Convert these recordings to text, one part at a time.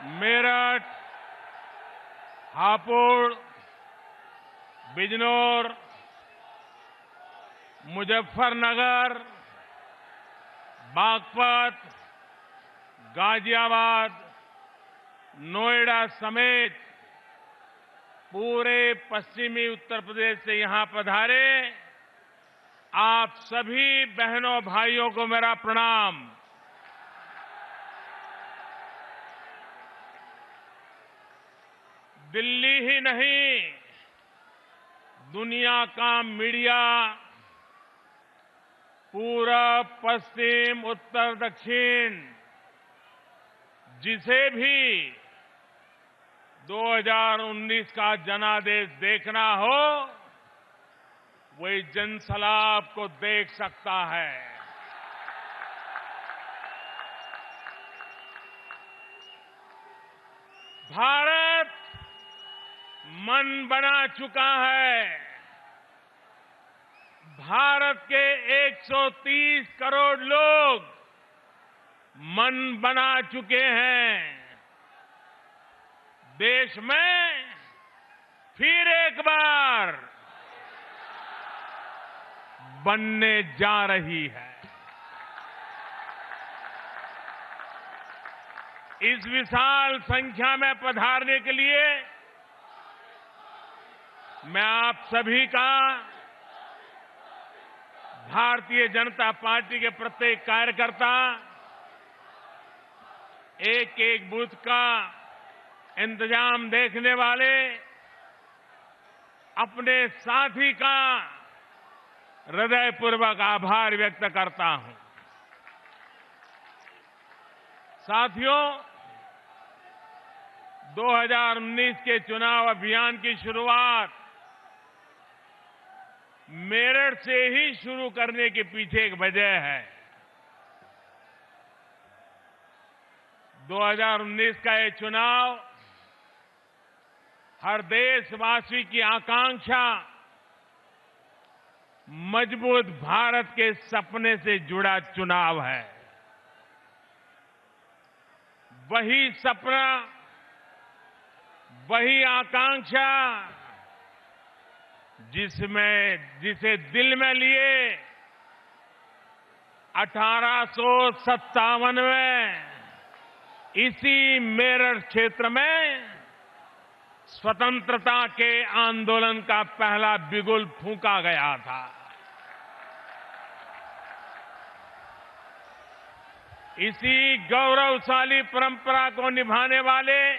मेरठ, हापुड़, बिजनौर, मुजफ्फरनगर, बागपत, गाजियाबाद, नोएडा समेत पूरे पश्चिमी उत्तर प्रदेश से यहां पधारे आप सभी बहनों भाइयों को मेरा प्रणाम। दिल्ली ही नहीं, दुनिया का मीडिया पूरब, पश्चिम, उत्तर, दक्षिण जिसे भी 2019 का जनादेश देखना हो वही जनसलाब को देख सकता है। भारत मन बना चुका है। भारत के 130 करोड़ लोग मन बना चुके हैं। देश में फिर एक बार बनने जा रही है। इस विशाल संख्या में पधारने के लिए मैं आप सभी का, भारतीय जनता पार्टी के प्रत्येक कार्यकर्ता, एक एक बूथ का इंतजाम देखने वाले अपने साथी का हृदयपूर्वक आभार व्यक्त करता हूं। साथियों, 2019 के चुनाव अभियान की शुरुआत मेरठ से ही शुरू करने के पीछे एक वजह है। 2019 का ये चुनाव हर देशवासी की आकांक्षा, मजबूत भारत के सपने से जुड़ा चुनाव है। वही सपना, वही आकांक्षा जिसे दिल में लिए 1857 में इसी मेरठ क्षेत्र में स्वतंत्रता के आंदोलन का पहला बिगुल फूंका गया था। इसी गौरवशाली परंपरा को निभाने वाले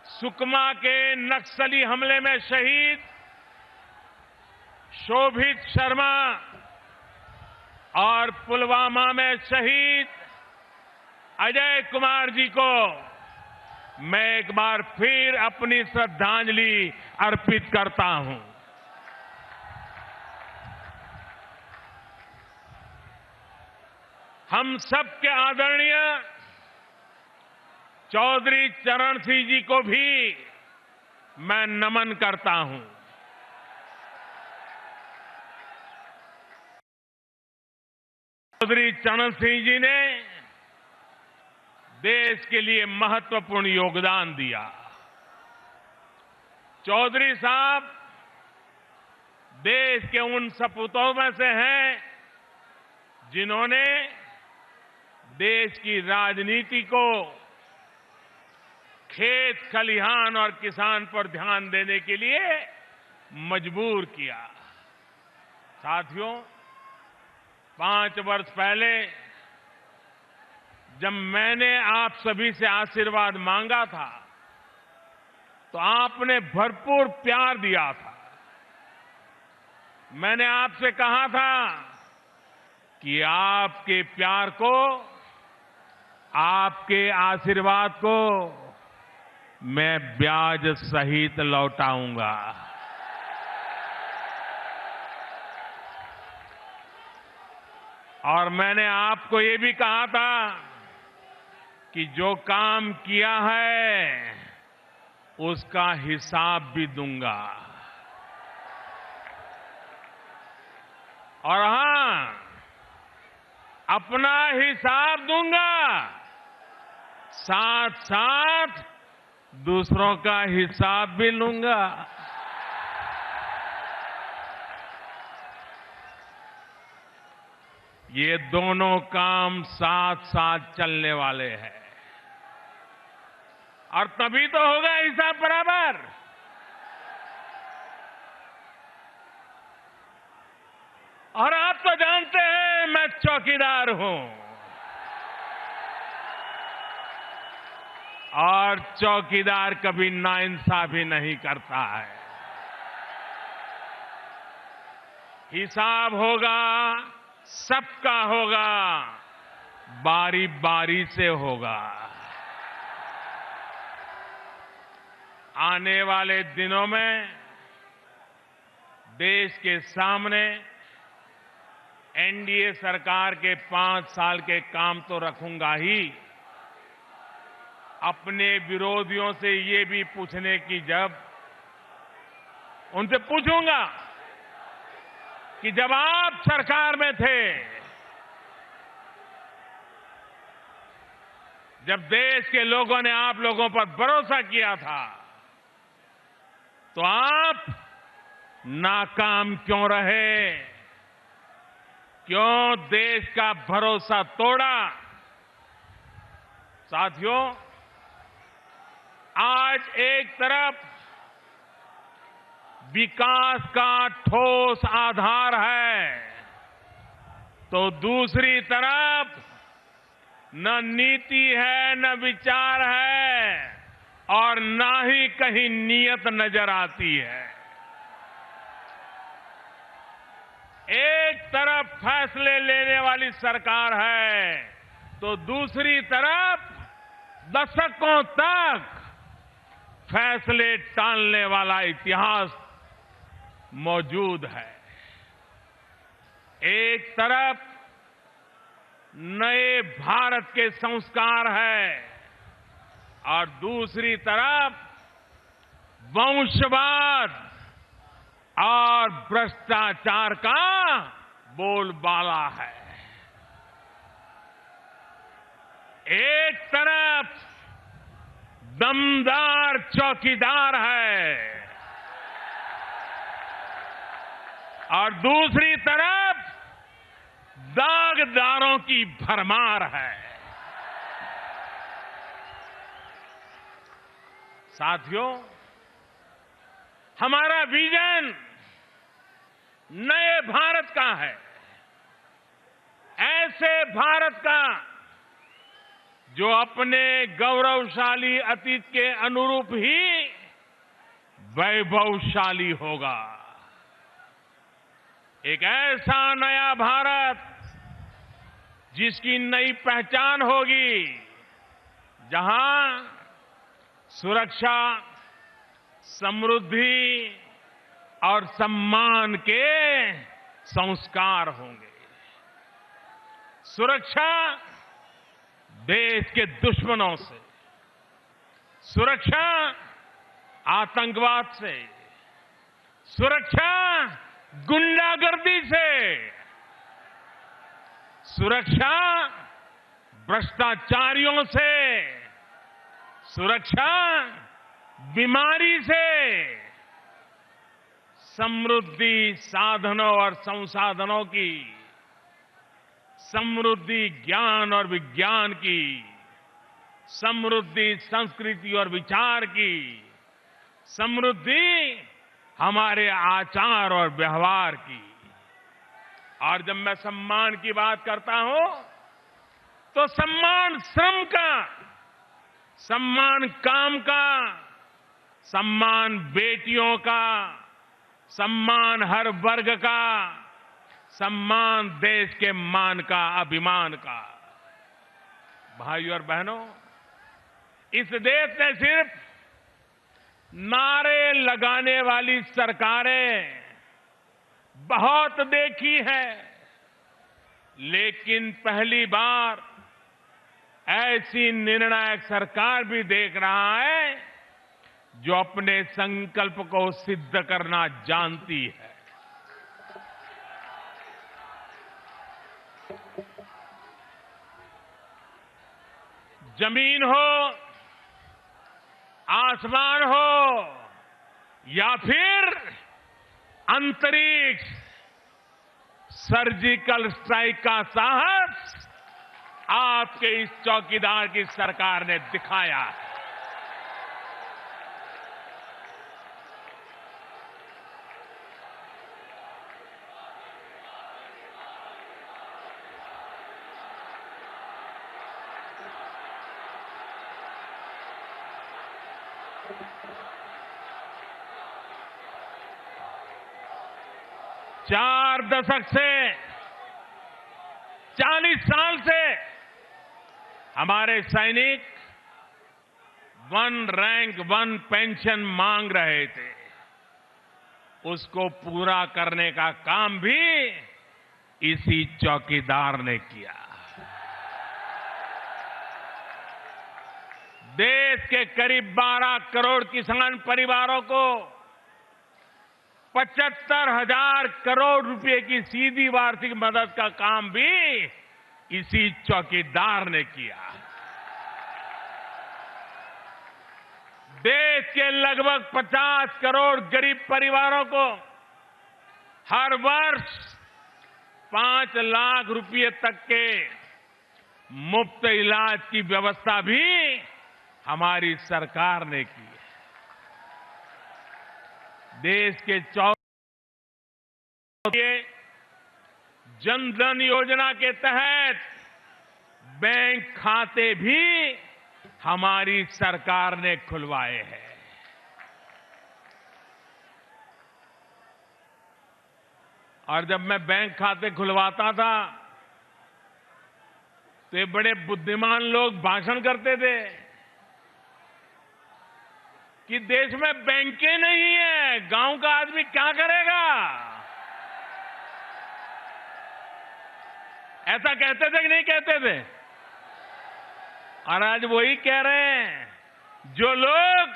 सुकमा के नक्सली हमले में शहीद शोभित शर्मा और पुलवामा में शहीद अजय कुमार जी को मैं एक बार फिर अपनी श्रद्धांजलि अर्पित करता हूं। हम सबके आदरणीय चौधरी चरण सिंह जी को भी मैं नमन करता हूं। चौधरी चरण सिंह जी ने देश के लिए महत्वपूर्ण योगदान दिया। चौधरी साहब देश के उन सपूतों में से हैं जिन्होंने देश की राजनीति को खेत खलिहान और किसान पर ध्यान देने के लिए मजबूर किया। साथियों, 5 वर्ष पहले जब मैंने आप सभी से आशीर्वाद मांगा था तो आपने भरपूर प्यार दिया था। मैंने आपसे कहा था कि आपके प्यार को, आपके आशीर्वाद को मैं ब्याज सहित लौटाऊंगा। और मैंने आपको ये भी कहा था कि जो काम किया है उसका हिसाब भी दूंगा। और हां, अपना हिसाब दूंगा, साथ साथ दूसरों का हिसाब भी लूंगा। ये दोनों काम साथ साथ चलने वाले हैं और तभी तो होगा हिसाब बराबर। और आप तो जानते हैं मैं चौकीदार हूं और चौकीदार कभी नाइंसाफी नहीं करता है। हिसाब होगा, सबका होगा, बारी बारी से होगा। आने वाले दिनों में देश के सामने एनडीए सरकार के 5 साल के काम तो रखूंगा ही, अपने विरोधियों से ये भी पूछने की जब उनसे पूछूंगा कि जब आप सरकार में थे, जब देश के लोगों ने आप लोगों पर भरोसा किया था, तो आप नाकाम क्यों रहे? क्यों देश का भरोसा तोड़ा? साथियों, आज एक तरफ विकास का ठोस आधार है, तो दूसरी तरफ न नीति है, न विचार है और न ही कहीं नीयत नजर आती है। एक तरफ फैसले लेने वाली सरकार है, तो दूसरी तरफ दशकों तक फैसले टालने वाला इतिहास मौजूद है। एक तरफ नए भारत के संस्कार है और दूसरी तरफ वंशवाद और भ्रष्टाचार का बोलबाला है। एक तरफ दमदार चौकीदार है और दूसरी तरफ दागदारों की भरमार है। साथियों, हमारा विजन नए भारत का है, ऐसे भारत का जो अपने गौरवशाली अतीत के अनुरूप ही वैभवशाली होगा। एक ऐसा नया भारत जिसकी नई पहचान होगी, जहां सुरक्षा, समृद्धि और सम्मान के संस्कार होंगे। सुरक्षा देश के दुश्मनों से, सुरक्षा आतंकवाद से, सुरक्षा गुंडागर्दी से, सुरक्षा भ्रष्टाचारियों से, सुरक्षा बीमारी से, समृद्धि साधनों और संसाधनों की, समृद्धि ज्ञान और विज्ञान की, समृद्धि संस्कृति और विचार की, समृद्धि हमारे आचार और व्यवहार की। और जब मैं सम्मान की बात करता हूं, तो सम्मान श्रम का, सम्मान काम का, सम्मान बेटियों का, सम्मान हर वर्ग का, सम्मान देश के मान का, अभिमान का। भाइयों और बहनों, इस देश ने सिर्फ नारे लगाने वाली सरकारें बहुत देखी है, लेकिन पहली बार ऐसी निर्णायक सरकार भी देख रहा है जो अपने संकल्प को सिद्ध करना जानती है। जमीन हो, आसमान हो या फिर अंतरिक्ष, सर्जिकल स्ट्राइक का साहस आपके इस चौकीदार की सरकार ने दिखाया। 4 दशक से, 40 साल से हमारे सैनिक 1 रैंक 1 पेंशन मांग रहे थे। उसको पूरा करने का काम भी इसी चौकीदार ने किया। देश के करीब 12 करोड़ किसान परिवारों को 75,000 करोड़ रुपए की सीधी वार्षिक मदद का काम भी इसी चौकीदार ने किया। देश के लगभग 50 करोड़ गरीब परिवारों को हर वर्ष 5 लाख रुपए तक के मुफ्त इलाज की व्यवस्था भी हमारी सरकार ने की है। देश के जन धन योजना के तहत बैंक खाते भी हमारी सरकार ने खुलवाए हैं। और जब मैं बैंक खाते खुलवाता था तो ये बड़े बुद्धिमान लोग भाषण करते थे कि देश में बैंकें नहीं है, गांव का आदमी क्या करेगा। ऐसा कहते थे कि नहीं कहते थे? और आज वही कह रहे हैं जो लोग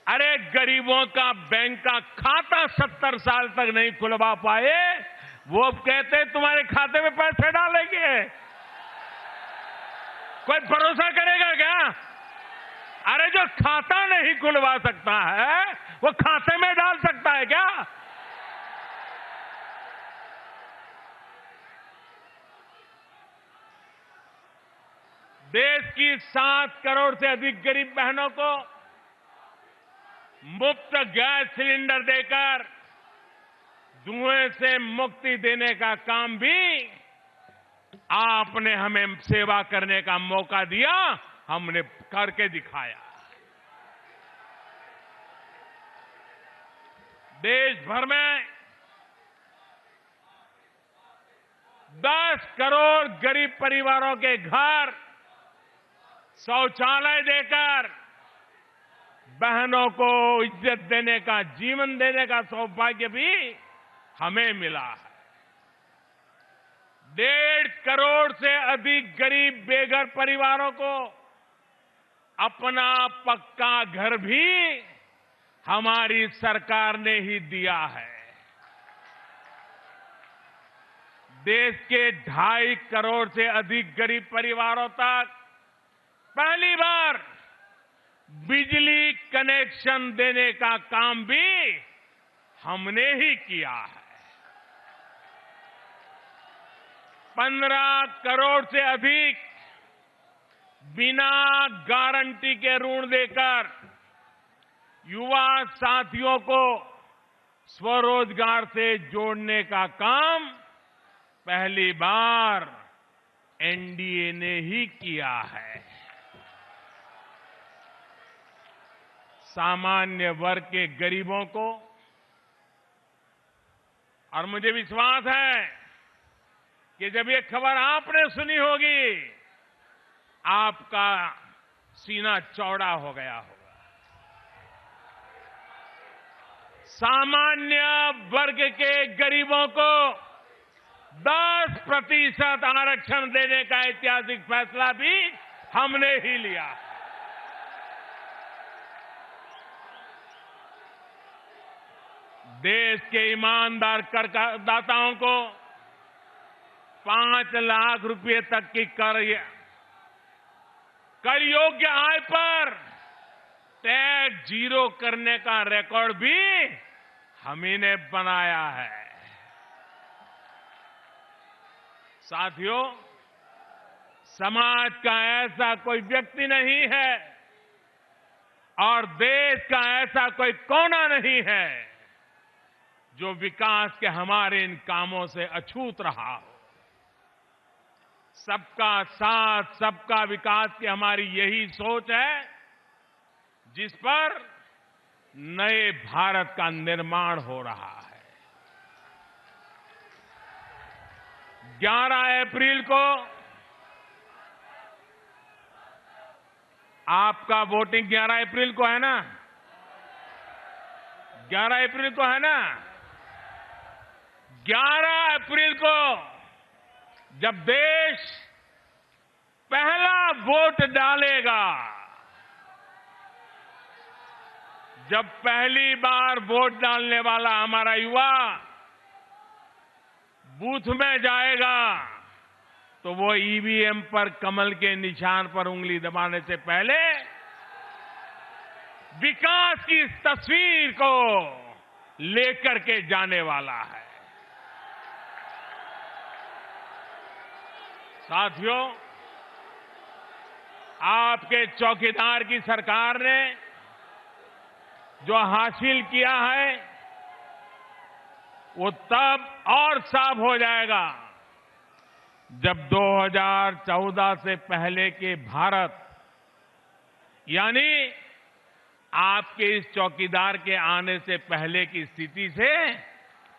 अरे गरीबों का बैंक का खाता 70 साल तक नहीं खुलवा पाए, वो कहते तुम्हारे खाते में पैसे डालेंगे। कोई भरोसा करेगा क्या? अरे जो खाता नहीं खुलवा सकता है वो खाते में डाल सकता है क्या? देश की 7 करोड़ से अधिक गरीब बहनों को मुफ्त गैस सिलेंडर देकर धुएं से मुक्ति देने का काम भी आपने हमें सेवा करने का मौका दिया, हमने करके दिखाया। देश भर में 10 करोड़ गरीब परिवारों के घर शौचालय देकर बहनों को इज्जत देने का, जीवन देने का सौभाग्य भी हमें मिला है। 1.5 करोड़ से अधिक गरीब बेघर परिवारों को अपना पक्का घर भी हमारी सरकार ने ही दिया है। देश के 2.5 करोड़ से अधिक गरीब परिवारों तक पहली बार बिजली कनेक्शन देने का काम भी हमने ही किया है। 15 करोड़ से अधिक बिना गारंटी के ऋण देकर युवा साथियों को स्वरोजगार से जोड़ने का काम पहली बार एनडीए ने ही किया है। सामान्य वर्ग के गरीबों को, और मुझे विश्वास है कि जब ये खबर आपने सुनी होगी आपका सीना चौड़ा हो गया होगा। सामान्य वर्ग के गरीबों को 10% आरक्षण देने का ऐतिहासिक फैसला भी हमने ही लिया। देश के ईमानदार करदाताओं को 5 लाख रुपए तक की कर कर योग्य आय पर टैक्स जीरो करने का रिकॉर्ड भी हम ही ने बनाया है। साथियों, समाज का ऐसा कोई व्यक्ति नहीं है और देश का ऐसा कोई कोना नहीं है जो विकास के हमारे इन कामों से अछूत रहा हो। सबका साथ, सबका विकास की हमारी यही सोच है जिस पर नए भारत का निर्माण हो रहा है। 11 अप्रैल को आपका वोटिंग 11 अप्रैल को है ना? 11 अप्रैल को है ना? 11 अप्रैल को जब देश पहला वोट डालेगा, जब पहली बार वोट डालने वाला हमारा युवा बूथ में जाएगा, तो वो ईवीएम पर कमल के निशान पर उंगली दबाने से पहले विकास की इस तस्वीर को लेकर के जाने वाला है। साथियों, आपके चौकीदार की सरकार ने जो हासिल किया है वो तब और साफ हो जाएगा जब 2014 से पहले के भारत, यानी आपके इस चौकीदार के आने से पहले की स्थिति से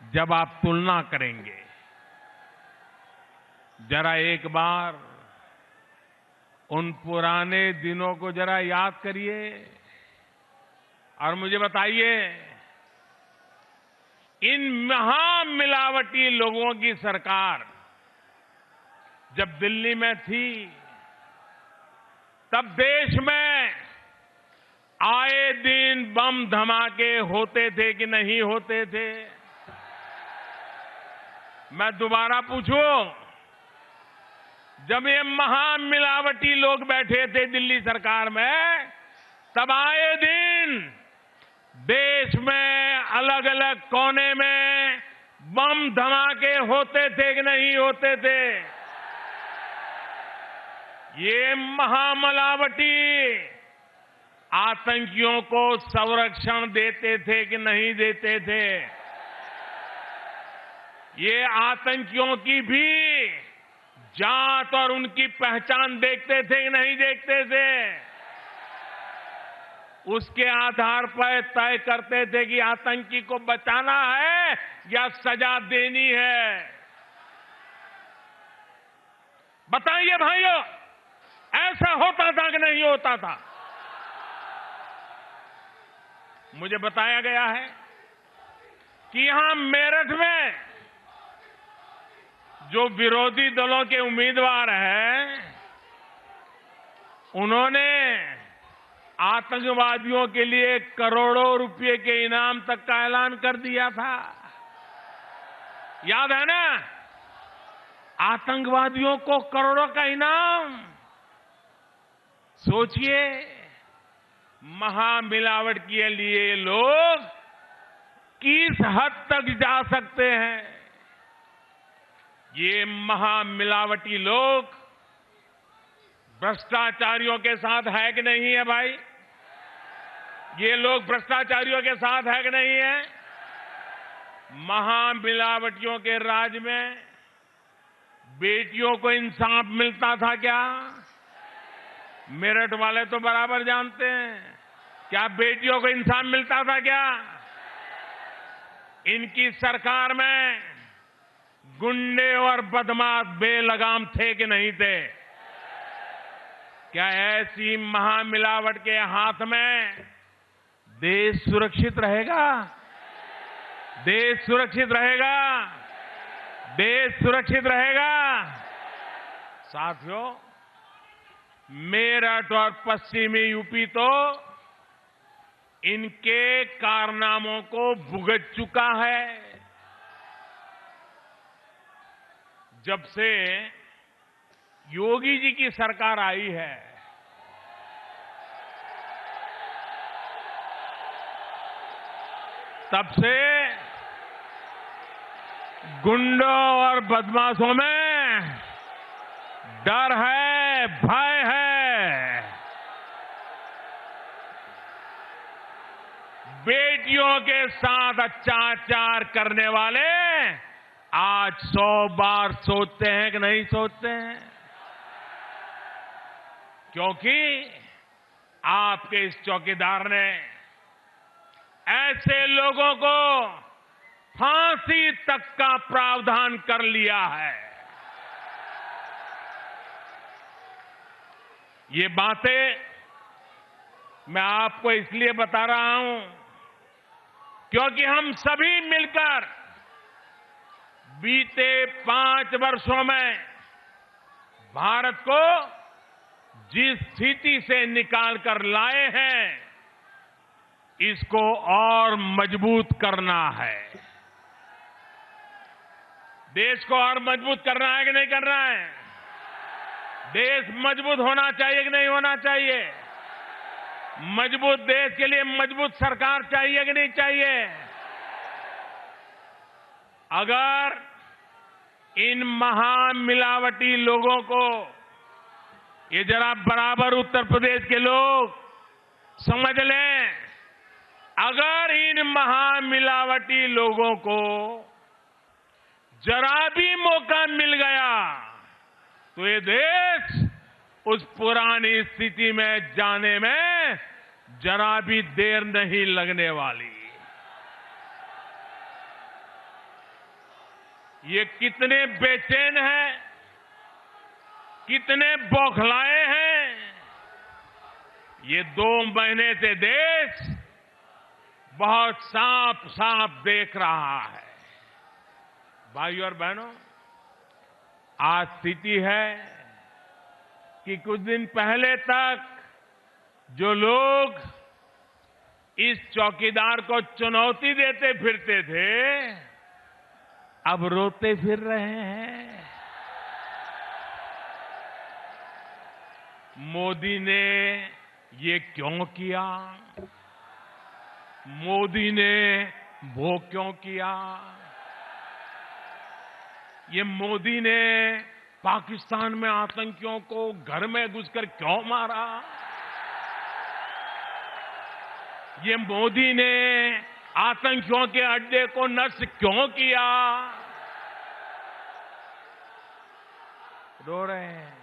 जब आप तुलना करेंगे। जरा एक बार उन पुराने दिनों को जरा याद करिए और मुझे बताइए, इन महामिलावटी लोगों की सरकार जब दिल्ली में थी तब देश में आए दिन बम धमाके होते थे कि नहीं होते थे? मैं दोबारा पूछूं, जब ये महामिलावटी लोग बैठे थे दिल्ली सरकार में, तब आए दिन देश में अलग अलग कोने में बम धमाके होते थे कि नहीं होते थे? ये महामिलावटी आतंकियों को संरक्षण देते थे कि नहीं देते थे? ये आतंकियों की भी जात और उनकी पहचान देखते थे कि नहीं देखते थे? उसके आधार पर तय करते थे कि आतंकी को बचाना है या सजा देनी है। बताइए भाइयों, ऐसा होता था कि नहीं होता था? मुझे बताया गया है कि यहां मेरठ में जो विरोधी दलों के उम्मीदवार हैं, उन्होंने आतंकवादियों के लिए करोड़ों रुपए के इनाम तक का ऐलान कर दिया था। याद है ना? आतंकवादियों को करोड़ों का इनाम। सोचिए, महामिलावट के लिए लोग किस हद तक जा सकते हैं। ये महामिलावटी लोग भ्रष्टाचारियों के साथ है कि नहीं है भाई? ये लोग भ्रष्टाचारियों के साथ है कि नहीं है? महामिलावटियों के राज में बेटियों को इंसाफ मिलता था क्या? मेरठ वाले तो बराबर जानते हैं। क्या बेटियों को इंसाफ मिलता था क्या? इनकी सरकार में गुंडे और बदमाश बेलगाम थे कि नहीं थे? क्या ऐसी महामिलावट के हाथ में देश सुरक्षित रहेगा? देश सुरक्षित रहेगा? देश सुरक्षित रहेगा? साथियों, मेरठ और पश्चिमी यूपी तो इनके कारनामों को भुगत चुका है। जब से योगी जी की सरकार आई है, तब से गुंडों और बदमाशों में डर है, भय है। बेटियों के साथ अत्याचार करने वाले आज 100 बार सोचते हैं कि नहीं सोचते हैं, क्योंकि आपके इस चौकीदार ने ऐसे लोगों को फांसी तक का प्रावधान कर लिया है। ये बातें मैं आपको इसलिए बता रहा हूं क्योंकि हम सभी मिलकर बीते 5 वर्षों में भारत को जिस स्थिति से निकाल कर लाए हैं, इसको और मजबूत करना है। देश को और मजबूत करना है कि नहीं करना है? देश मजबूत होना चाहिए कि नहीं होना चाहिए? मजबूत देश के लिए मजबूत सरकार चाहिए कि नहीं चाहिए? अगर इन महामिलावटी लोगों को ये जरा बराबर उत्तर प्रदेश के लोग समझ लें, अगर इन महामिलावटी लोगों को जरा भी मौका मिल गया तो ये देश उस पुरानी स्थिति में जाने में जरा भी देर नहीं लगने वाली। ये कितने बेचैन हैं, कितने बौखलाए हैं, ये 2 महीने से देश बहुत साफ साफ देख रहा है। भाइयों और बहनों, आज स्थिति है कि कुछ दिन पहले तक जो लोग इस चौकीदार को चुनौती देते फिरते थे, अब रोते फिर रहे हैं। मोदी ने ये क्यों किया? मोदी ने वो क्यों किया? ये मोदी ने पाकिस्तान में आतंकियों को घर में घुसकर क्यों मारा? ये मोदी ने आतंकियों के अड्डे को नष्ट क्यों किया? रो रहे हैं।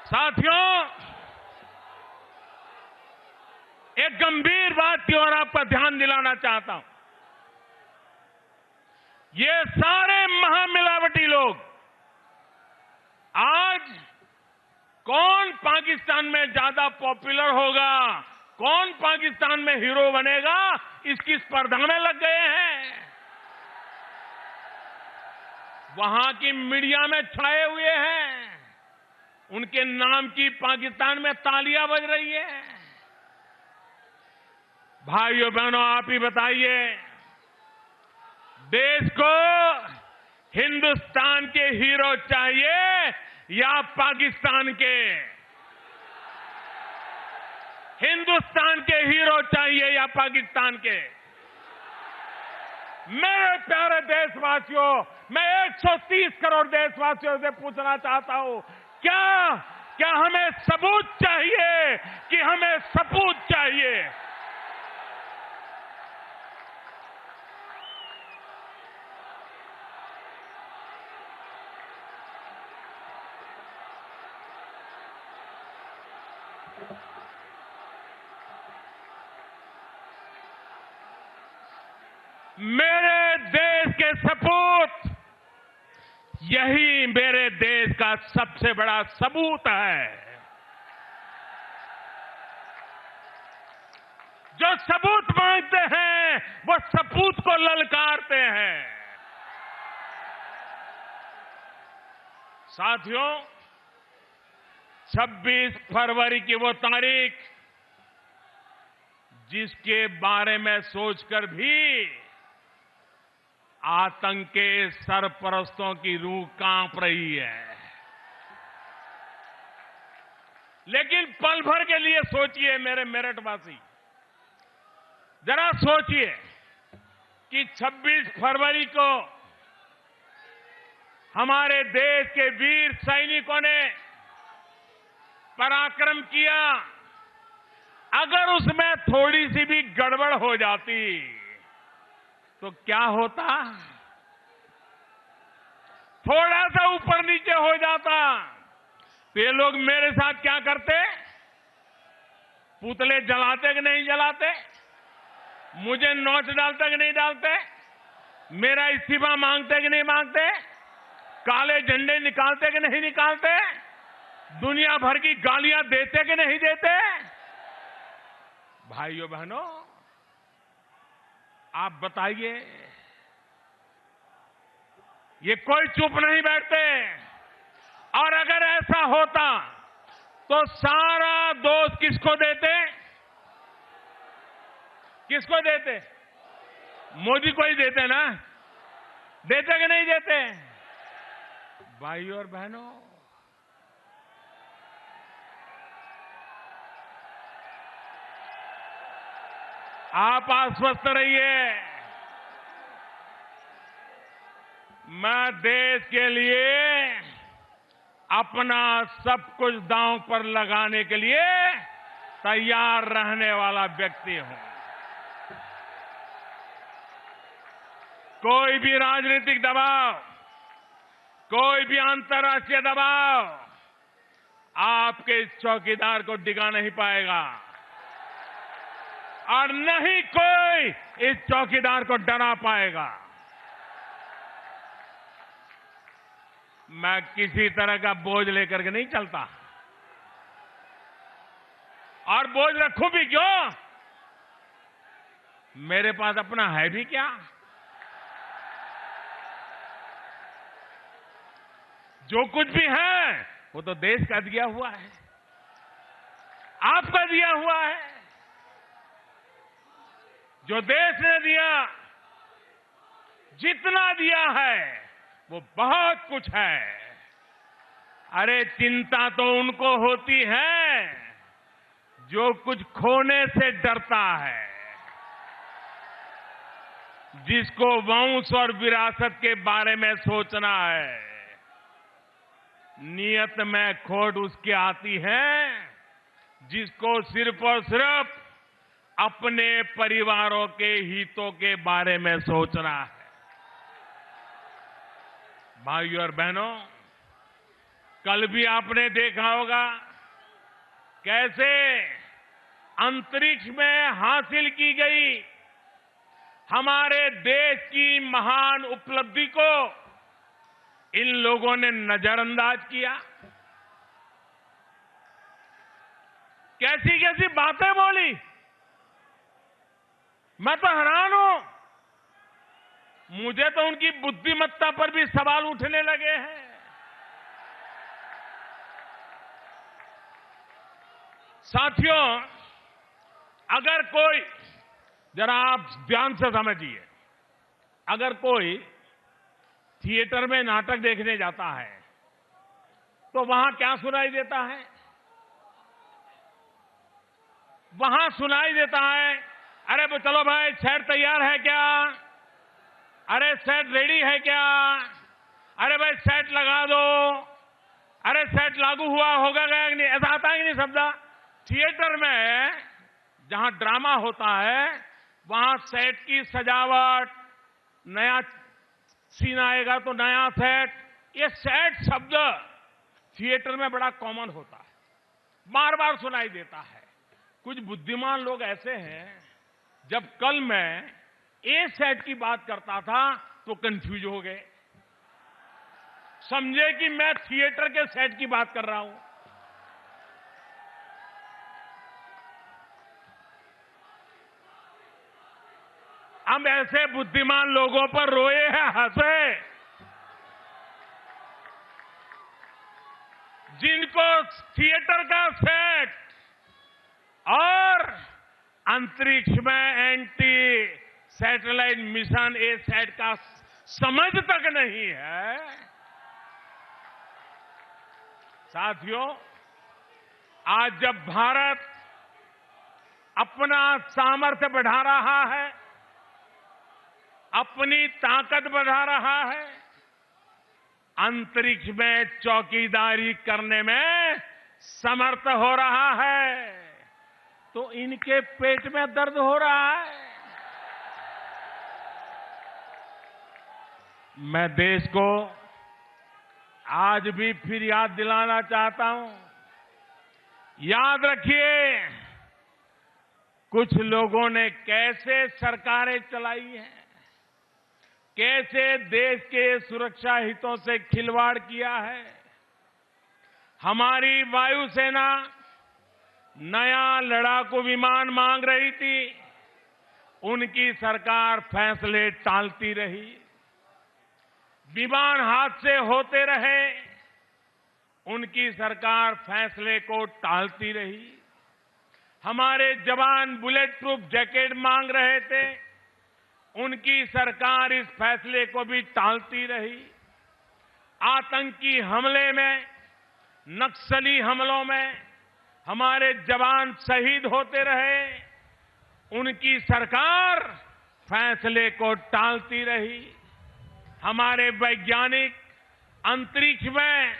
साथियों, एक गंभीर बात की ओर आपका ध्यान दिलाना चाहता हूं। ये सारे महामिलावटी लोग आज कौन पाकिस्तान में ज्यादा पॉपुलर होगा, कौन पाकिस्तान में हीरो बनेगा, इसकी स्पर्धा में लग गए हैं। वहां की मीडिया में छाए हुए हैं, उनके नाम की पाकिस्तान में तालियां बज रही है। भाइयों बहनों, आप ही बताइए, देश को हिंदुस्तान के हीरो चाहिए या पाकिस्तान के? हिंदुस्तान के हीरो चाहिए या पाकिस्तान के? मेरे प्यारे देशवासियों, मैं 130 करोड़ देशवासियों से पूछना चाहता हूं, क्या हमें सबूत चाहिए कि हमें सपूत चाहिए? मेरे देश के सपूत, यही मेरे देश का सबसे बड़ा सबूत है। जो सबूत मांगते हैं वो सपूत को ललकारते हैं। साथियों, 26 फरवरी की वो तारीख जिसके बारे में सोचकर भी आतंक के सरपरस्तों की रूह कांप रही है। लेकिन पल भर के लिए सोचिए मेरे मेरठवासी, जरा सोचिए कि 26 फरवरी को हमारे देश के वीर सैनिकों ने पराक्रम किया, अगर उसमें थोड़ी सी भी गड़बड़ हो जाती तो क्या होता? थोड़ा सा ऊपर नीचे हो जाता तो ये लोग मेरे साथ क्या करते? पुतले जलाते कि नहीं जलाते? मुझे नोच डालते कि नहीं डालते? मेरा इस्तीफा मांगते कि नहीं मांगते? काले झंडे निकालते कि नहीं निकालते? दुनिया भर की गालियां देते कि नहीं देते? भाइयों बहनों, आप बताइए, ये कोई चुप नहीं बैठते। और अगर ऐसा होता तो सारा दोष किसको देते? किसको देते? मोदी को ही देते ना? देते कि नहीं देते? भाइयों और बहनों, आप आश्वस्त रहिए, मैं देश के लिए अपना सब कुछ दांव पर लगाने के लिए तैयार रहने वाला व्यक्ति हूं। कोई भी राजनीतिक दबाव, कोई भी अंतर्राष्ट्रीय दबाव आपके इस चौकीदार को डिगा नहीं पाएगा और न ही कोई इस चौकीदार को डरा पाएगा। मैं किसी तरह का बोझ लेकर के नहीं चलता, और बोझ रखूं भी क्यों? मेरे पास अपना है भी क्या? जो कुछ भी है वो तो देश का दिया हुआ है, आपका दिया हुआ है। जो देश ने दिया, जितना दिया है वो बहुत कुछ है। अरे चिंता तो उनको होती है जो कुछ खोने से डरता है, जिसको वंश और विरासत के बारे में सोचना है। नियत में खोट उसकी आती है जिसको सिर्फ और सिर्फ अपने परिवारों के हितों के बारे में सोचना है। भाइयों और बहनों, कल भी आपने देखा होगा कैसे अंतरिक्ष में हासिल की गई हमारे देश की महान उपलब्धि को इन लोगों ने नजरअंदाज किया। कैसी कैसी बातें बोली, मैं तो हैरान हूं। मुझे तो उनकी बुद्धिमत्ता पर भी सवाल उठने लगे हैं। साथियों, अगर कोई, जरा आप ध्यान से समझिए, अगर कोई थिएटर में नाटक देखने जाता है तो वहां क्या सुनाई देता है? वहां सुनाई देता है, अरे वो चलो भाई सेट तैयार है क्या? अरे सेट रेडी है क्या? अरे भाई सेट लगा दो। अरे सेट लागू हुआ होगा गया कि नहीं? ऐसा आता है कि नहीं शब्द? थिएटर में जहां ड्रामा होता है वहां सेट की सजावट, नया सीन आएगा तो नया सेट, ये सेट शब्द थिएटर में बड़ा कॉमन होता है, बार बार सुनाई देता है। कुछ बुद्धिमान लोग ऐसे हैं, जब कल मैं ए सेट की बात करता था तो कंफ्यूज हो गए, समझे कि मैं थिएटर के सेट की बात कर रहा हूं। हम ऐसे बुद्धिमान लोगों पर रोए हैं, हंसे, जिनको थिएटर का सेट और अंतरिक्ष में एंटी सैटेलाइट मिशन ए सैट का समझ तक नहीं है। साथियों, आज जब भारत अपना सामर्थ्य बढ़ा रहा है, अपनी ताकत बढ़ा रहा है, अंतरिक्ष में चौकीदारी करने में समर्थ हो रहा है, तो इनके पेट में दर्द हो रहा है। मैं देश को आज भी फिर याद दिलाना चाहता हूं, याद रखिए कुछ लोगों ने कैसे सरकारें चलाई हैं, कैसे देश के सुरक्षा हितों से खिलवाड़ किया है। हमारी वायुसेना नया लड़ाकू विमान मांग रही थी, उनकी सरकार फैसले टालती रही। विमान हादसे होते रहे, उनकी सरकार फैसले को टालती रही। हमारे जवान बुलेट प्रूफ जैकेट मांग रहे थे, उनकी सरकार इस फैसले को भी टालती रही। आतंकी हमले में, नक्सली हमलों में हमारे जवान शहीद होते रहे, उनकी सरकार फैसले को टालती रही। हमारे वैज्ञानिक अंतरिक्ष में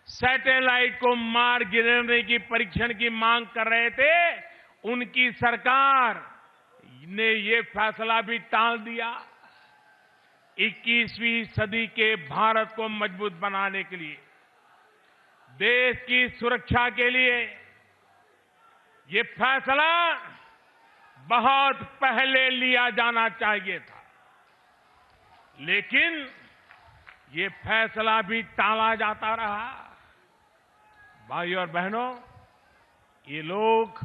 सैटेलाइट को मार गिराने की परीक्षण की मांग कर रहे थे, उनकी सरकार ने ये फैसला भी टाल दिया। 21वीं सदी के भारत को मजबूत बनाने के लिए, देश की सुरक्षा के लिए ये फैसला बहुत पहले लिया जाना चाहिए था, लेकिन ये फैसला भी टाला जाता रहा। भाइयों और बहनों, ये लोग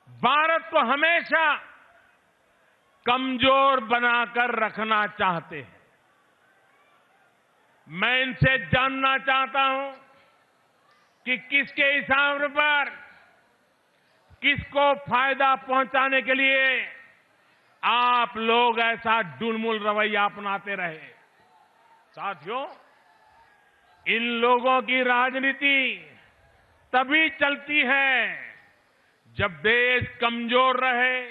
भारत को हमेशा कमजोर बनाकर रखना चाहते हैं। मैं इनसे जानना चाहता हूं कि किसके हिसाब पर, किसको फायदा पहुंचाने के लिए आप लोग ऐसा डुलमुल रवैया अपनाते रहे। साथियों, इन लोगों की राजनीति तभी चलती है जब देश कमजोर रहे,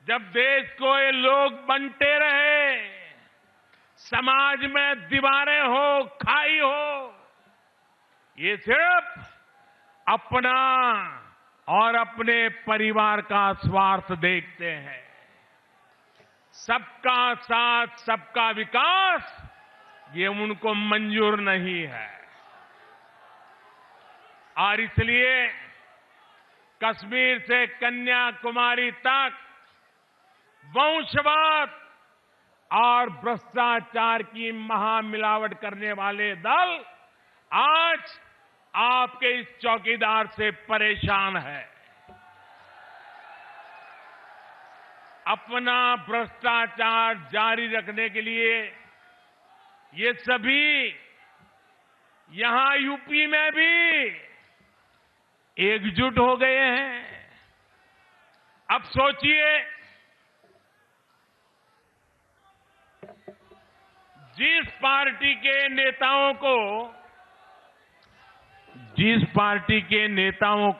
जब देश को ये लोग बनते रहे, समाज में दीवारें हो, खाई हो। ये सिर्फ अपना और अपने परिवार का स्वार्थ देखते हैं। सबका साथ, सबका विकास, ये उनको मंजूर नहीं है। और इसलिए कश्मीर से कन्याकुमारी तक वंशवाद और भ्रष्टाचार की महामिलावट करने वाले दल आज आपके इस चौकीदार से परेशान है। अपना भ्रष्टाचार जारी रखने के लिए ये सभी यहां यूपी में भी एकजुट हो गए हैं। अब सोचिए, जिस पार्टी के नेताओं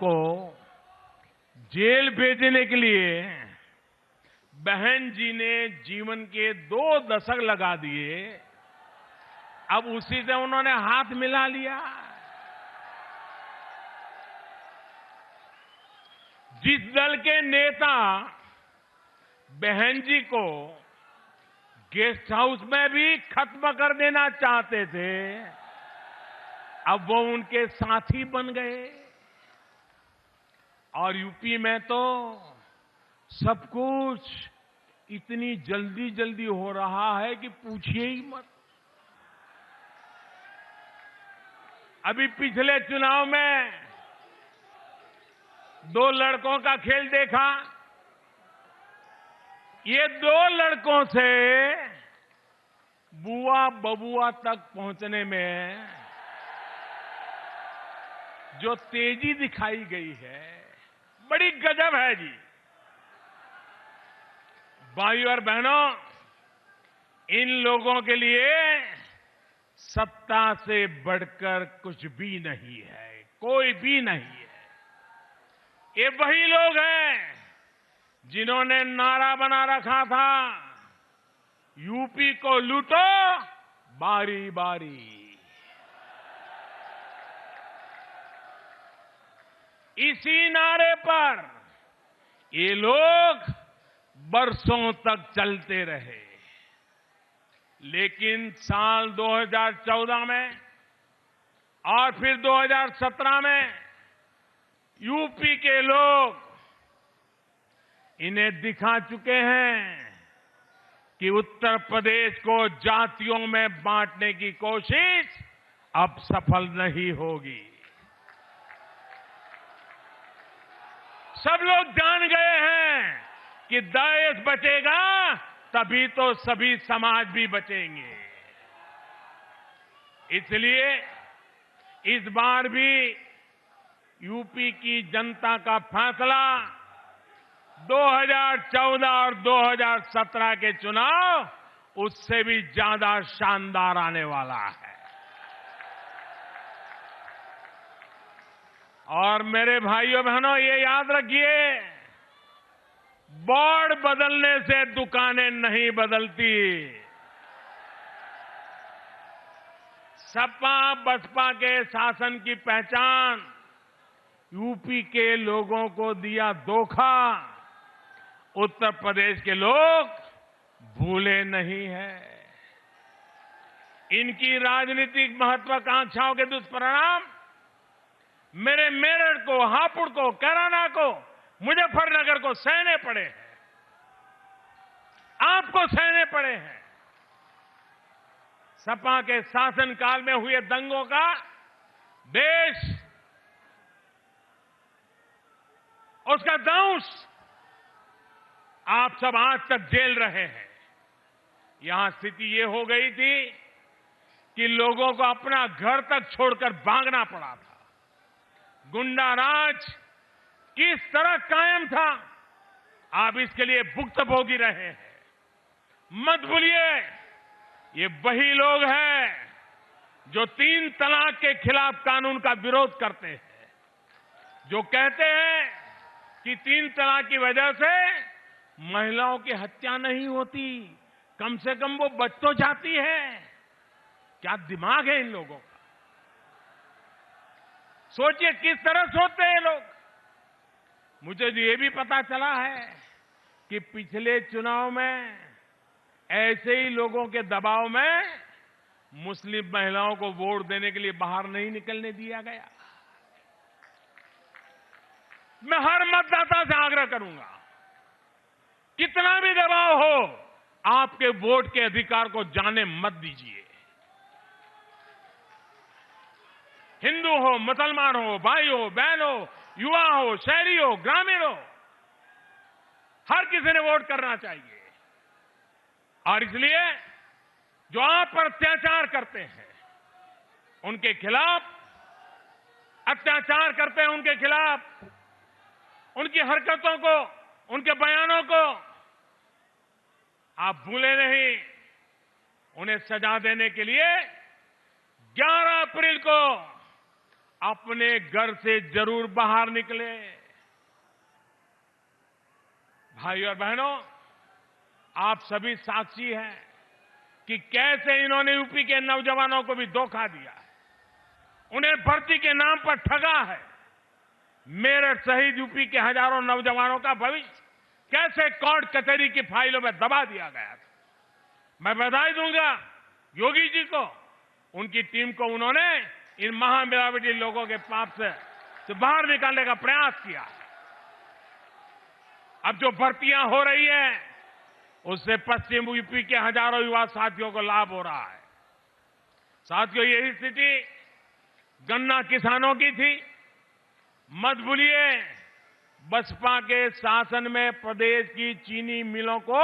को जेल भेजने के लिए बहन जी ने जीवन के 2 दशक लगा दिए, अब उसी से उन्होंने हाथ मिला लिया। जिस दल के नेता बहन जी को गेस्ट हाउस में भी खत्म कर देना चाहते थे, अब वो उनके साथी बन गए। और यूपी में तो सब कुछ इतनी जल्दी जल्दी हो रहा है कि पूछिए ही मत। अभी पिछले चुनाव में 2 लड़कों का खेल देखा। ये 2 लड़कों से बुआ बबुआ तक पहुंचने में जो तेजी दिखाई गई है, बड़ी गजब है जी। भाइयों और बहनों, इन लोगों के लिए सत्ता से बढ़कर कुछ भी नहीं है, कोई भी नहीं है। ये वही लोग हैं जिन्होंने नारा बना रखा था, यूपी को लूटो बारी बारी। इसी नारे पर ये लोग बरसों तक चलते रहे, लेकिन साल 2014 में और फिर 2017 में यूपी के लोग इन्हें दिखा चुके हैं कि उत्तर प्रदेश को जातियों में बांटने की कोशिश अब सफल नहीं होगी। सब लोग जान गए हैं कि देश बचेगा तभी तो सभी समाज भी बचेंगे। इसलिए इस बार भी यूपी की जनता का फैसला 2014 और 2017 के चुनाव उससे भी ज्यादा शानदार आने वाला है। और मेरे भाइयों बहनों, ये याद रखिए, बोर्ड बदलने से दुकानें नहीं बदलती। सपा बसपा के शासन की पहचान यूपी के लोगों को दिया धोखा उत्तर प्रदेश के लोग भूले नहीं हैं। इनकी राजनीतिक महत्वाकांक्षाओं के दुष्परिणाम मेरे मेरठ को, हापुड़ को, कैराना को, मुजफ्फरनगर को सहने पड़े हैं, आपको सहने पड़े हैं। सपा के शासनकाल में हुए दंगों का देश, उसका दंश आप सब आज तक झेल रहे हैं। यहां स्थिति ये हो गई थी कि लोगों को अपना घर तक छोड़कर भागना पड़ा था। गुंडा राज किस तरह कायम था, आप इसके लिए भुक्तभोगी रहे हैं। मत भूलिए, ये वही लोग हैं जो 3 तलाक के खिलाफ कानून का विरोध करते हैं, जो कहते हैं कि 3 तलाक की वजह से महिलाओं की हत्या नहीं होती, कम से कम वो बच तो जाती है। क्या दिमाग है इन लोगों का? सोचिए किस तरह सोचते हैं लोग। मुझे ये भी पता चला है कि पिछले चुनाव में ऐसे ही लोगों के दबाव में मुस्लिम महिलाओं को वोट देने के लिए बाहर नहीं निकलने दिया गया। मैं हर मतदाता से आग्रह करूंगा, कितना भी दबाव हो, आपके वोट के अधिकार को जाने मत दीजिए। हिंदू हो, मुसलमान हो, भाई हो, बहन हो, युवा हो, शहरी हो, ग्रामीण हो, हर किसी ने वोट करना चाहिए। और इसलिए जो आप पर अत्याचार करते हैं उनके खिलाफ, अत्याचार करते हैं उनके खिलाफ, उनकी हरकतों को, उनके बयानों को आप भूले नहीं। उन्हें सजा देने के लिए 11 अप्रैल को अपने घर से जरूर बाहर निकले। भाई और बहनों, आप सभी साक्षी हैं कि कैसे इन्होंने यूपी के नौजवानों को भी धोखा दिया है, उन्हें भर्ती के नाम पर ठगा है। मेरठ सहित यूपी के हजारों नौजवानों का भविष्य कैसे कोर्ट कचहरी की फाइलों में दबा दिया गया था। मैं बधाई दूंगा योगी जी को, उनकी टीम को। उन्होंने इन महामिलावटी लोगों के पाप से बाहर निकालने का प्रयास किया। अब जो भर्तियां हो रही है उससे पश्चिम यूपी के हजारों युवा साथियों को लाभ हो रहा है। साथियों, यही स्थिति गन्ना किसानों की थी। मत भूलिए, बसपा के शासन में प्रदेश की चीनी मिलों को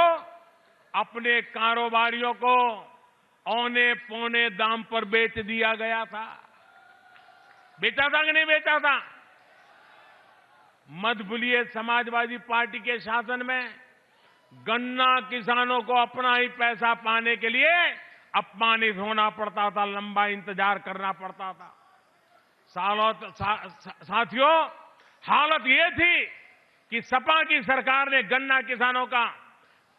अपने कारोबारियों को औने पौने दाम पर बेच दिया गया था। बेचा था कि नहीं बेचा था? मत भूलिए, समाजवादी पार्टी के शासन में गन्ना किसानों को अपना ही पैसा पाने के लिए अपमानित होना पड़ता था, लंबा इंतजार करना पड़ता था। साथियों, हालत ये थी कि सपा की सरकार ने गन्ना किसानों का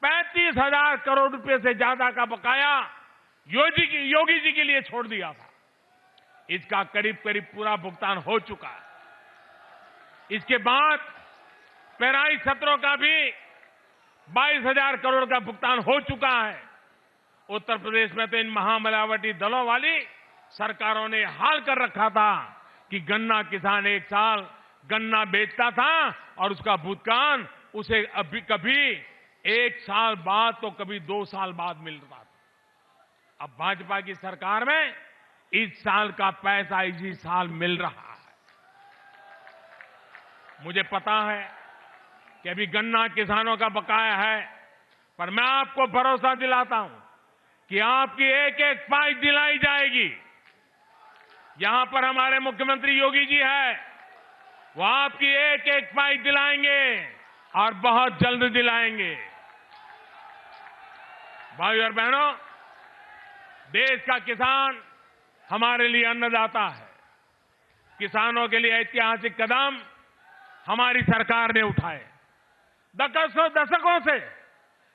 35,000 करोड़ रुपए से ज्यादा का बकाया योगी जी के लिए छोड़ दिया था। इसका करीब करीब पूरा भुगतान हो चुका है। इसके बाद पेराई सत्रों का भी 22,000 करोड़ का भुगतान हो चुका है। उत्तर प्रदेश में तो इन महामिलावटी दलों वाली सरकारों ने हाल कर रखा था कि गन्ना किसान एक साल गन्ना बेचता था और उसका भुगतान उसे अभी कभी 1 साल बाद तो कभी 2 साल बाद मिलता था। अब भाजपा की सरकार में इस साल का पैसा इसी साल मिल रहा है। मुझे पता है कि अभी गन्ना किसानों का बकाया है, पर मैं आपको भरोसा दिलाता हूं कि आपकी एक एक पाई दिलाई जाएगी। यहां पर हमारे मुख्यमंत्री योगी जी है, वो आपकी एक एक पाई दिलाएंगे और बहुत जल्द दिलाएंगे। भाइयों और बहनों, देश का किसान हमारे लिए अन्नदाता है। किसानों के लिए ऐतिहासिक कदम हमारी सरकार ने उठाए। दशकों से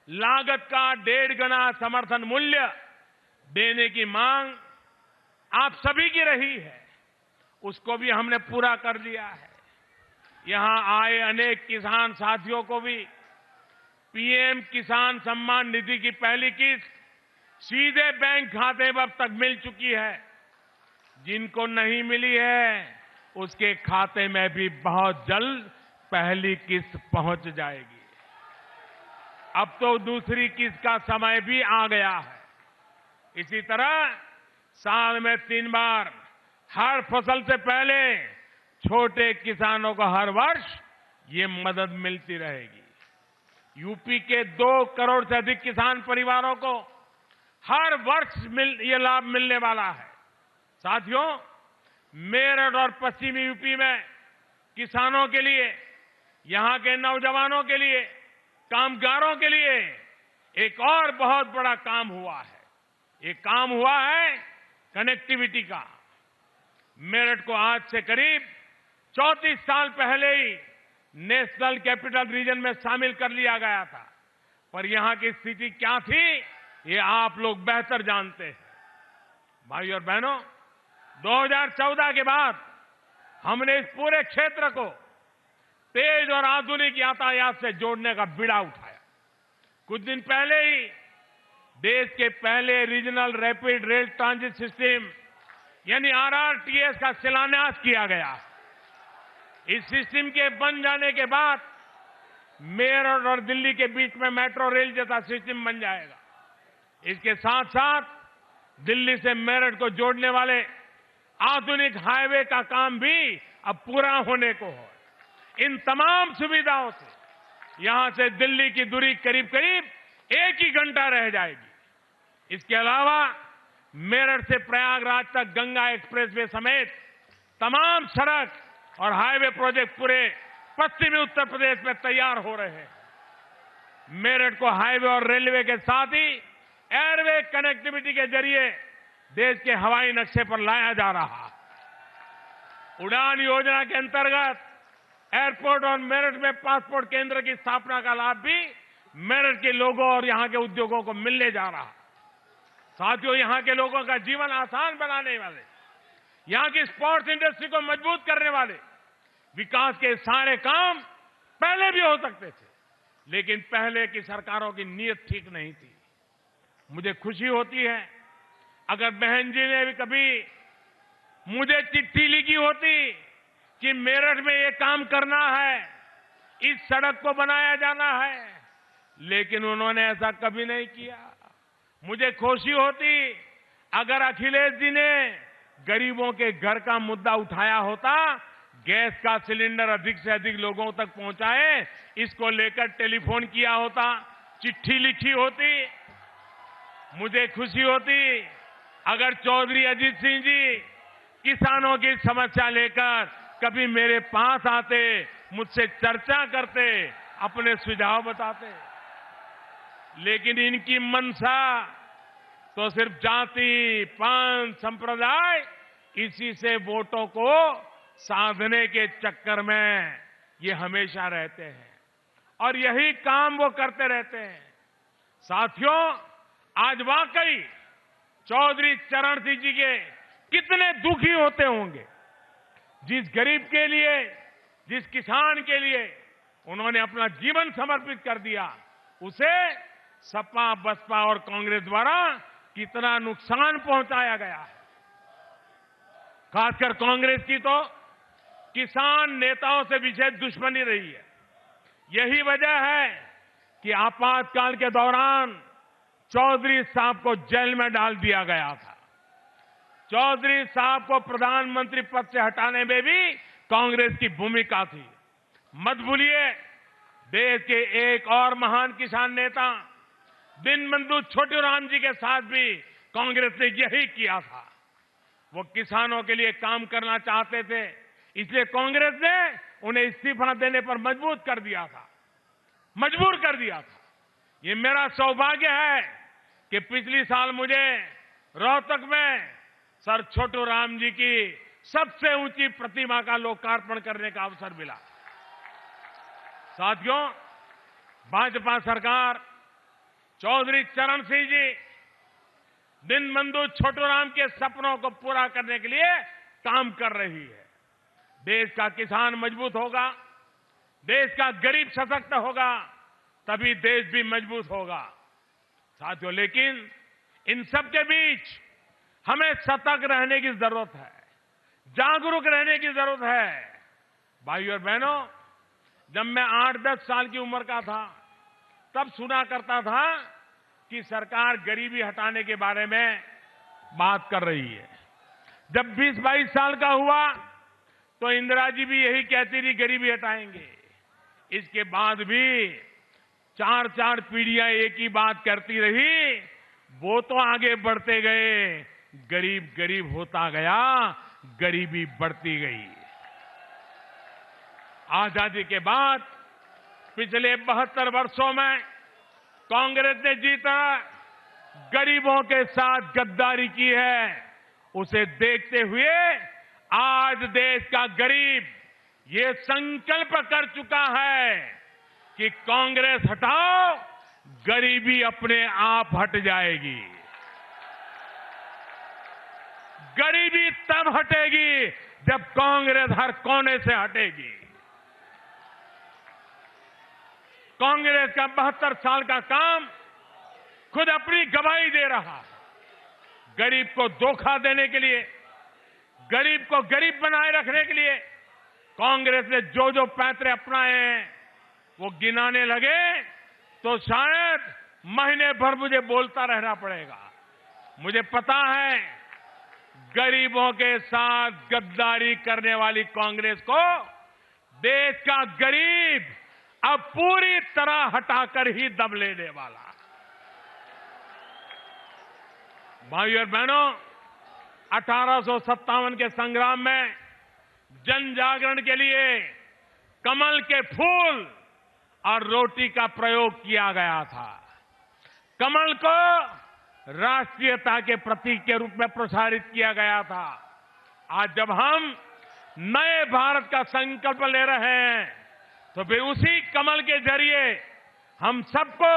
लागत का 1.5 गुना समर्थन मूल्य देने की मांग आप सभी की रही है, उसको भी हमने पूरा कर दिया है। यहां आए अनेक किसान साथियों को भी पीएम किसान सम्मान निधि की पहली किस्त सीधे बैंक खाते में अब तक मिल चुकी है। जिनको नहीं मिली है, उसके खाते में भी बहुत जल्द पहली किस्त पहुंच जाएगी। अब तो दूसरी किस्त का समय भी आ गया है। इसी तरह साल में 3 बार हर फसल से पहले छोटे किसानों को हर वर्ष ये मदद मिलती रहेगी। यूपी के 2 करोड़ से अधिक किसान परिवारों को हर वर्ष ये लाभ मिलने वाला है। साथियों, मेरठ और पश्चिमी यूपी में किसानों के लिए, यहां के नौजवानों के लिए, कामगारों के लिए एक और बहुत बड़ा काम हुआ है। एक काम हुआ है कनेक्टिविटी का। मेरठ को आज से करीब 34 साल पहले ही नेशनल कैपिटल रीजन में शामिल कर लिया गया था, पर यहां की स्थिति क्या थी ये आप लोग बेहतर जानते हैं। भाइयों और बहनों, 2014 के बाद हमने इस पूरे क्षेत्र को तेज और आधुनिक यातायात से जोड़ने का बीड़ा उठाया। कुछ दिन पहले ही देश के पहले regional rapid rail transit system यानी RRTS का शिलान्यास किया गया। इस सिस्टम के बन जाने के बाद मेरठ और दिल्ली के बीच में मेट्रो रेल जैसा सिस्टम बन जाएगा। इसके साथ साथ दिल्ली से मेरठ को जोड़ने वाले आधुनिक हाईवे का काम भी अब पूरा होने को है। इन तमाम सुविधाओं से यहां से दिल्ली की दूरी करीब करीब 1 ही घंटा रह जाएगी। इसके अलावा मेरठ से प्रयागराज तक गंगा एक्सप्रेसवे समेत तमाम सड़क और हाईवे प्रोजेक्ट पूरे पश्चिमी उत्तर प्रदेश में तैयार हो रहे हैं। मेरठ को हाईवे और रेलवे के साथ ही एयरवे कनेक्टिविटी के जरिए देश के हवाई नक्शे पर लाया जा रहा है। उड़ान योजना के अंतर्गत एयरपोर्ट और मेरठ में पासपोर्ट केंद्र की स्थापना का लाभ भी मेरठ के लोगों और यहां के उद्योगों को मिलने जा रहा है। साथियों, यहां के लोगों का जीवन आसान बनाने वाले, यहां की स्पोर्ट्स इंडस्ट्री को मजबूत करने वाले विकास के सारे काम पहले भी हो सकते थे, लेकिन पहले की सरकारों की नीयत ठीक नहीं थी। मुझे खुशी होती है अगर बहन जी ने भी कभी मुझे चिट्ठी लिखी होती कि मेरठ में ये काम करना है, इस सड़क को बनाया जाना है, लेकिन उन्होंने ऐसा कभी नहीं किया। मुझे खुशी होती अगर अखिलेश जी ने गरीबों के घर का मुद्दा उठाया होता, गैस का सिलेंडर अधिक से अधिक लोगों तक पहुंचाए, इसको लेकर टेलीफोन किया होता, चिट्ठी लिखी होती। मुझे खुशी होती अगर चौधरी अजीत सिंह जी किसानों की समस्या लेकर कभी मेरे पास आते, मुझसे चर्चा करते, अपने सुझाव बताते। लेकिन इनकी मंशा तो सिर्फ जाति, पंथ, संप्रदाय, इसी से वोटों को साधने के चक्कर में ये हमेशा रहते हैं और यही काम वो करते रहते हैं। साथियों, आज वाकई चौधरी चरण सिंह जी के कितने दुखी होते होंगे। जिस गरीब के लिए, जिस किसान के लिए उन्होंने अपना जीवन समर्पित कर दिया, उसे सपा, बसपा और कांग्रेस द्वारा कितना नुकसान पहुंचाया गया है। खासकर कांग्रेस की तो किसान नेताओं से विशेष दुश्मनी रही है। यही वजह है कि आपातकाल के दौरान चौधरी साहब को जेल में डाल दिया गया था। चौधरी साहब को प्रधानमंत्री पद से हटाने में भी कांग्रेस की भूमिका थी। मत भूलिए, देश के एक और महान किसान नेता दीनबंधु छोटूराम जी के साथ भी कांग्रेस ने यही किया था। वो किसानों के लिए काम करना चाहते थे, इसलिए कांग्रेस ने उन्हें इस्तीफा देने पर मजबूर कर दिया था। ये मेरा सौभाग्य है कि पिछली साल मुझे रोहतक में सर छोटूराम जी की सबसे ऊंची प्रतिमा का लोकार्पण करने का अवसर मिला। साथियों, भाजपा सरकार चौधरी चरण सिंह जी, दीनबंधु छोटूराम के सपनों को पूरा करने के लिए काम कर रही है। देश का किसान मजबूत होगा, देश का गरीब सशक्त होगा, तभी देश भी मजबूत होगा। साथियों, लेकिन इन सब के बीच हमें सतर्क रहने की जरूरत है, जागरूक रहने की जरूरत है। भाइयों और बहनों, जब मैं 8-10 साल की उम्र का था, तब सुना करता था कि सरकार गरीबी हटाने के बारे में बात कर रही है। जब 20-22 साल का हुआ तो इंदिरा जी भी यही कहती रही, गरीबी हटाएंगे। इसके बाद भी 4-4 पीढ़ियां एक ही बात करती रही, वो तो आगे बढ़ते गए, गरीब गरीब होता गया, गरीबी बढ़ती गई। आजादी के बाद पिछले 72 वर्षों में कांग्रेस ने जीता गरीबों के साथ गद्दारी की है। उसे देखते हुए आज देश का गरीब ये संकल्प कर चुका है कि कांग्रेस हटाओ, गरीबी अपने आप हट जाएगी। गरीबी तब हटेगी जब कांग्रेस हर कोने से हटेगी। कांग्रेस का 72 साल का काम खुद अपनी गवाही दे रहा है। गरीब को धोखा देने के लिए, गरीब को गरीब बनाए रखने के लिए कांग्रेस ने जो जो पैंतरे अपनाए हैं, वो गिनाने लगे तो शायद महीने भर मुझे बोलता रहना पड़ेगा। मुझे पता है, गरीबों के साथ गद्दारी करने वाली कांग्रेस को देश का गरीब अब पूरी तरह हटाकर ही दम लेने वाला। भाइयों और बहनों, 1857 के संग्राम में जन जागरण के लिए कमल के फूल और रोटी का प्रयोग किया गया था। कमल को राष्ट्रीयता के प्रतीक के रूप में प्रसारित किया गया था। आज जब हम नए भारत का संकल्प ले रहे हैं, तो फिर उसी कमल के जरिए हम सबको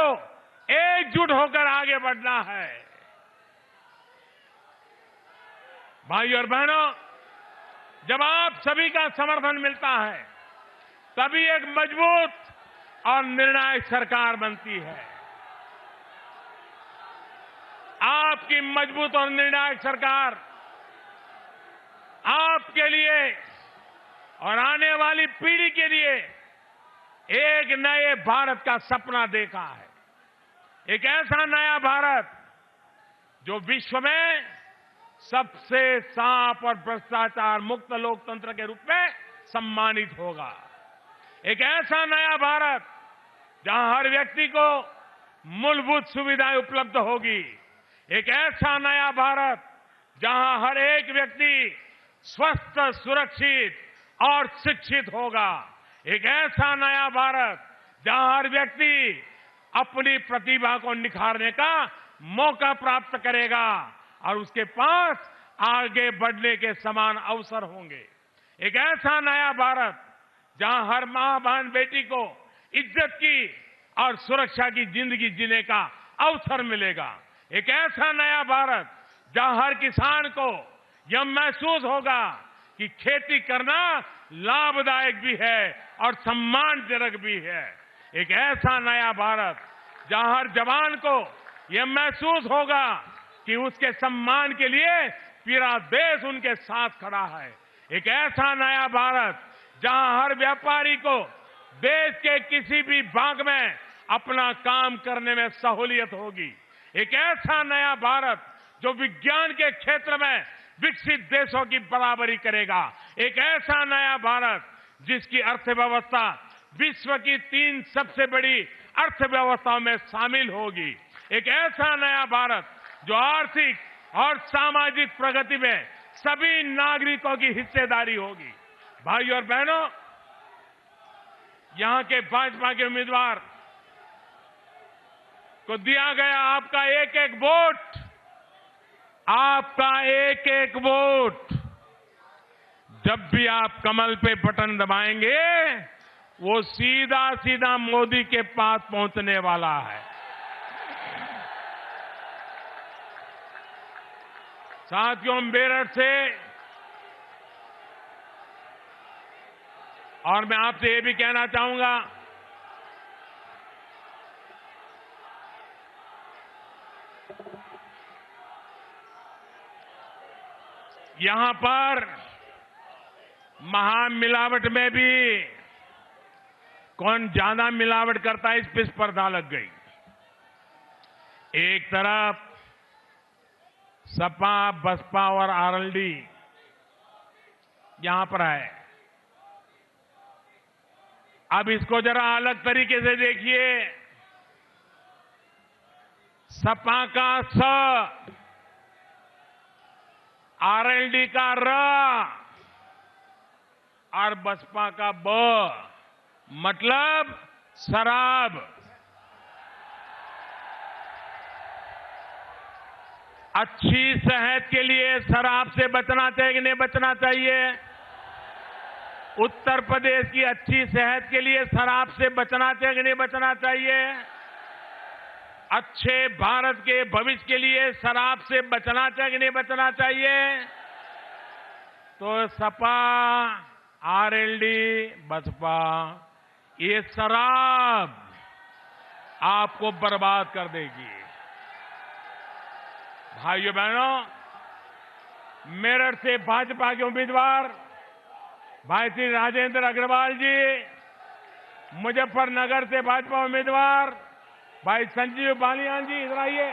एकजुट होकर आगे बढ़ना है। भाइयों और बहनों, जब आप सभी का समर्थन मिलता है, तभी एक मजबूत और निर्णायक सरकार बनती है। आपकी मजबूत और निर्णायक सरकार आपके लिए और आने वाली पीढ़ी के लिए एक नए भारत का सपना देखा है। एक ऐसा नया भारत जो विश्व में सबसे साफ और भ्रष्टाचार मुक्त लोकतंत्र के रूप में सम्मानित होगा। एक ऐसा नया भारत जहां हर व्यक्ति को मूलभूत सुविधाएं उपलब्ध होगी। एक ऐसा नया भारत जहां हर एक व्यक्ति स्वस्थ, सुरक्षित और शिक्षित होगा। एक ऐसा नया भारत जहां हर व्यक्ति अपनी प्रतिभा को निखारने का मौका प्राप्त करेगा और उसके पास आगे बढ़ने के समान अवसर होंगे। एक ऐसा नया भारत जहां हर मां बहन बेटी को इज्जत की और सुरक्षा की जिंदगी जीने का अवसर मिलेगा। एक ऐसा नया भारत जहां हर किसान को यह महसूस होगा कि खेती करना लाभदायक भी है और सम्मानजनक भी है। एक ऐसा नया भारत जहां हर जवान को यह महसूस होगा कि उसके सम्मान के लिए पूरा देश उनके साथ खड़ा है। एक ऐसा नया भारत जहां हर व्यापारी को देश के किसी भी भाग में अपना काम करने में सहूलियत होगी। एक ऐसा नया भारत जो विज्ञान के क्षेत्र में विकसित देशों की बराबरी करेगा। एक ऐसा नया भारत जिसकी अर्थव्यवस्था विश्व की 3 सबसे बड़ी अर्थव्यवस्थाओं में शामिल होगी। एक ऐसा नया भारत जो आर्थिक और सामाजिक प्रगति में सभी नागरिकों की हिस्सेदारी होगी। भाइयों और बहनों, यहां के भाजपा के उम्मीदवार को दिया गया आपका एक एक वोट, आपका एक एक वोट जब भी आप कमल पे बटन दबाएंगे वो सीधा सीधा मोदी के पास पहुंचने वाला है। साथियों, मेरठ से और मैं आपसे ये भी कहना चाहूंगा, यहां पर महामिलावट में भी कौन ज्यादा मिलावट करता है इस पर स्पर्धा लग गई। एक तरफ सपा, बसपा और आरएलडी यहां पर है। अब इसको जरा अलग तरीके से देखिए। सपा का स, आरएलडी का र और बसपा का ब, मतलब शराब। अच्छी सेहत के लिए शराब से बचना चाहिए कि नहीं बचना चाहिए? उत्तर प्रदेश की अच्छी सेहत के लिए शराब से बचना चाहिए कि नहीं बचना चाहिए? अच्छे भारत के भविष्य के लिए शराब से बचना चाहिए कि नहीं बचना चाहिए? तो सपा, आरएलडी, बसपा, ये शराब आपको बर्बाद कर देगी। भाइयों बहनों, मेरठ से भाजपा के उम्मीदवार भाई श्री राजेंद्र अग्रवाल जी, मुजफ्फरनगर से भाजपा उम्मीदवार भाई संजीव बालियान जी, इधर आइए,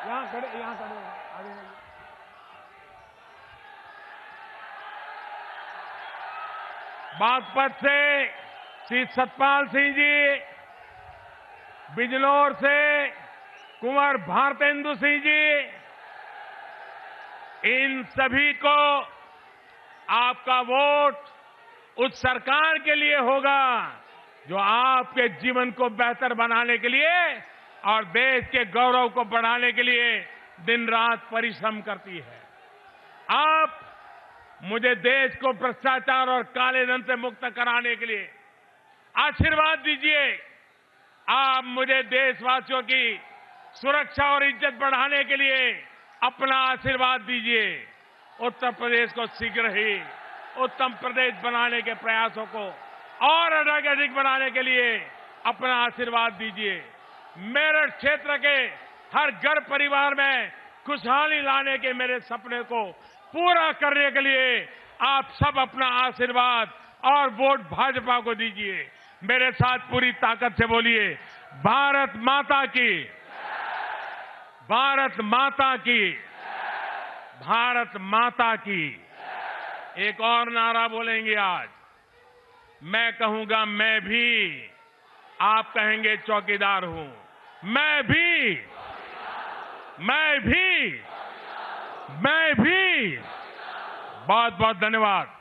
यहां खड़े आगे आइए। बागपत से श्री सतपाल सिंह जी, बिजनौर से कुंवर भारतेंदु सिंह जी, इन सभी को आपका वोट उस सरकार के लिए होगा जो आपके जीवन को बेहतर बनाने के लिए और देश के गौरव को बढ़ाने के लिए दिन रात परिश्रम करती है। आप मुझे देश को भ्रष्टाचार और काले धन से मुक्त कराने के लिए आशीर्वाद दीजिए। आप मुझे देशवासियों की सुरक्षा और इज्जत बढ़ाने के लिए अपना आशीर्वाद दीजिए। उत्तर प्रदेश को शीघ्र ही उत्तम प्रदेश बनाने के प्रयासों को और अधिक बनाने के लिए अपना आशीर्वाद दीजिए। मेरठ क्षेत्र के हर घर परिवार में खुशहाली लाने के मेरे सपने को पूरा करने के लिए आप सब अपना आशीर्वाद और वोट भाजपा को दीजिए। मेरे साथ पूरी ताकत से बोलिए, भारत माता की, भारत माता की, भारत माता की। एक और नारा बोलेंगे आज। मैं कहूंगा मैं भी, आप कहेंगे चौकीदार हूं। मैं भी, मैं भी, मैं भी। बहुत बहुत धन्यवाद।